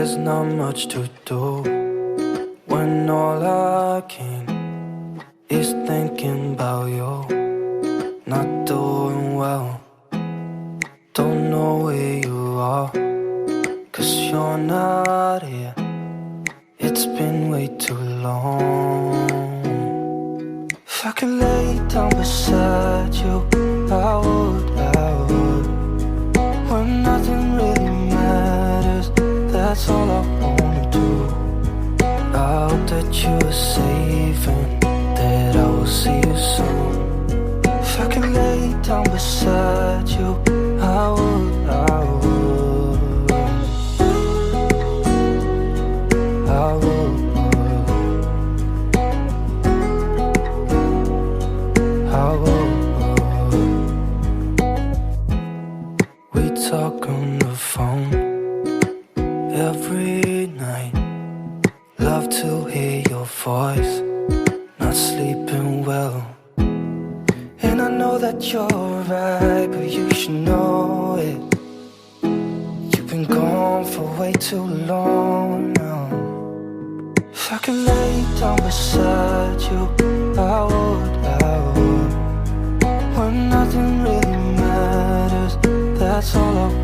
There's not much to do when all I can is thinking about you. Not doing well, don't know where you are, 'cause you're not here. It's been way too long. If I could lay down beside you, I would. When nothing really matters, that's all I wanna do. I hope that you are safe and that I will see you soon. If I could lay down beside you, I would. I would. We talk on the phone every night. Love to hear your voice. Not sleeping well, and I know that you're right, but you should know it. You've been gone for way too long now. If I could lay down beside you, I would. When nothing really matters, that's all I want.